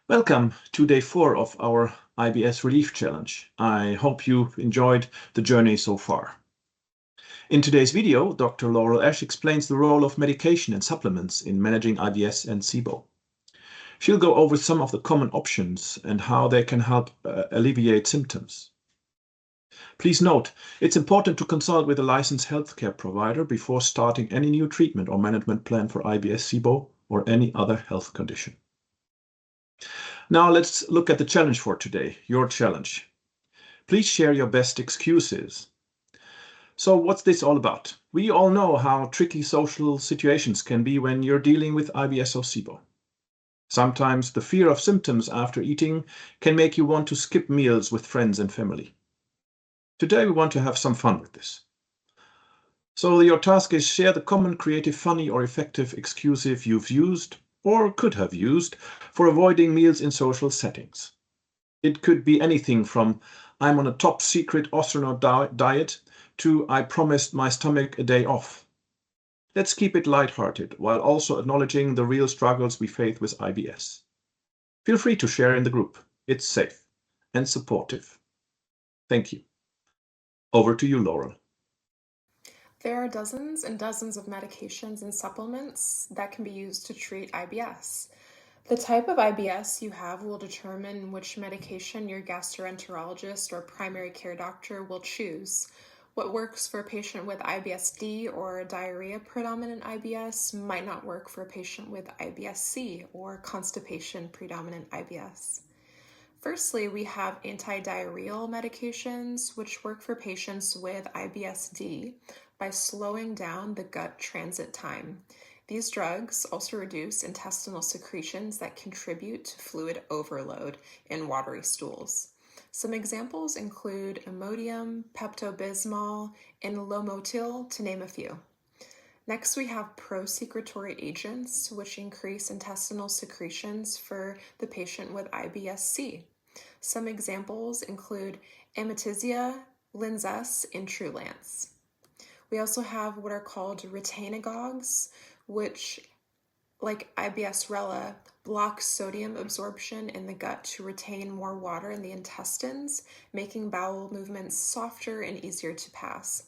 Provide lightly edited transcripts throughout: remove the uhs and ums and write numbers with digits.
Welcome to day 4 of our IBS Relief Challenge. I hope you've enjoyed the journey so far. In today's video, Dr. Laurel Ash explains the role of medication and supplements in managing IBS and SIBO. She'll go over some of the common options and how they can help alleviate symptoms. Please note, it's important to consult with a licensed healthcare provider before starting any new treatment or management plan for IBS-SIBO or any other health condition. Now let's look at the challenge for today, your challenge. Please share your best excuses. So what's this all about? We all know how tricky social situations can be when you're dealing with IBS or SIBO. Sometimes the fear of symptoms after eating can make you want to skip meals with friends and family. Today we want to have some fun with this. So your task is share the common creative, funny or effective excuse you've used or could have used for avoiding meals in social settings. It could be anything from I'm on a top secret astronaut diet to I promised my stomach a day off. Let's keep it lighthearted while also acknowledging the real struggles we face with IBS. Feel free to share in the group. It's safe and supportive. Thank you. Over to you, Laurel. There are dozens and dozens of medications and supplements that can be used to treat IBS. The type of IBS you have will determine which medication your gastroenterologist or primary care doctor will choose. What works for a patient with IBS-D or diarrhea-predominant IBS might not work for a patient with IBS-C or constipation-predominant IBS. Firstly, we have antidiarrheal medications, which work for patients with IBS-D by slowing down the gut transit time. These drugs also reduce intestinal secretions that contribute to fluid overload in watery stools. Some examples include Imodium, Pepto-Bismol, and Lomotil, to name a few. Next, we have prosecretory agents, which increase intestinal secretions for the patient with IBS-C. Some examples include Amatisia, Linzess, and Trulance. We also have what are called retainagogues, which, like IBS-Rela, block sodium absorption in the gut to retain more water in the intestines, making bowel movements softer and easier to pass.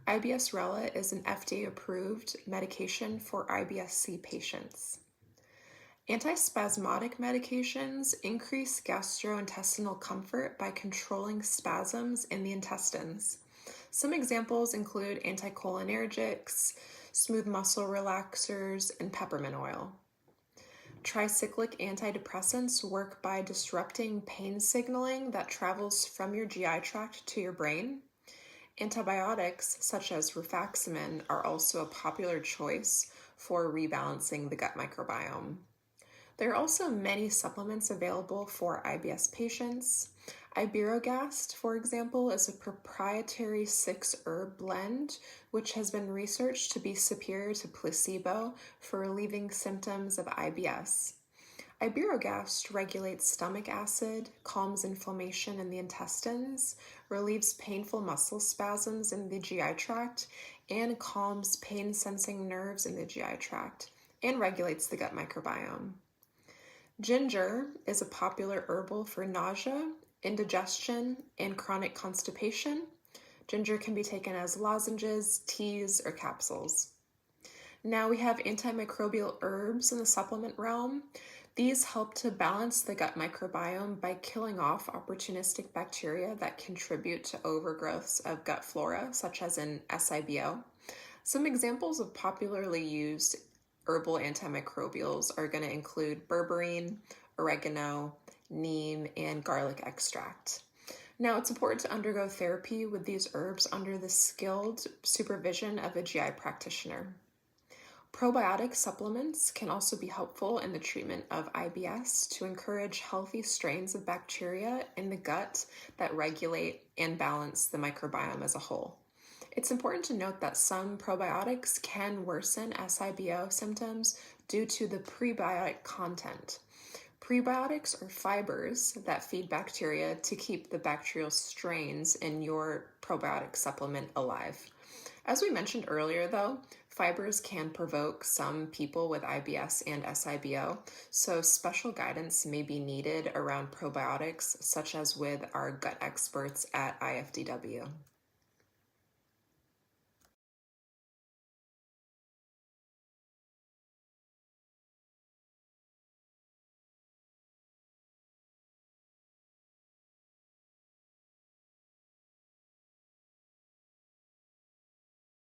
IBS-Rela is an FDA-approved medication for IBS-C patients. Antispasmodic medications increase gastrointestinal comfort by controlling spasms in the intestines. Some examples include anticholinergics, smooth muscle relaxers, and peppermint oil. Tricyclic antidepressants work by disrupting pain signaling that travels from your GI tract to your brain. Antibiotics, such as rifaximin, are also a popular choice for rebalancing the gut microbiome. There are also many supplements available for IBS patients. Iberogast, for example, is a proprietary 6-herb blend which has been researched to be superior to placebo for relieving symptoms of IBS. Iberogast regulates stomach acid, calms inflammation in the intestines, relieves painful muscle spasms in the GI tract, and calms pain-sensing nerves in the GI tract, and regulates the gut microbiome. Ginger is a popular herbal for nausea, indigestion, and chronic constipation. Ginger can be taken as lozenges, teas, or capsules. Now we have antimicrobial herbs in the supplement realm. These help to balance the gut microbiome by killing off opportunistic bacteria that contribute to overgrowths of gut flora, such as in SIBO. Some examples of popularly used herbal antimicrobials are going to include berberine, oregano, neem, and garlic extract. Now, it's important to undergo therapy with these herbs under the skilled supervision of a GI practitioner. Probiotic supplements can also be helpful in the treatment of IBS to encourage healthy strains of bacteria in the gut that regulate and balance the microbiome as a whole. It's important to note that some probiotics can worsen SIBO symptoms due to the prebiotic content. Prebiotics are fibers that feed bacteria to keep the bacterial strains in your probiotic supplement alive. As we mentioned earlier, though, Fibers can provoke some people with IBS and SIBO, so special guidance may be needed around probiotics, such as with our gut experts at IFDW.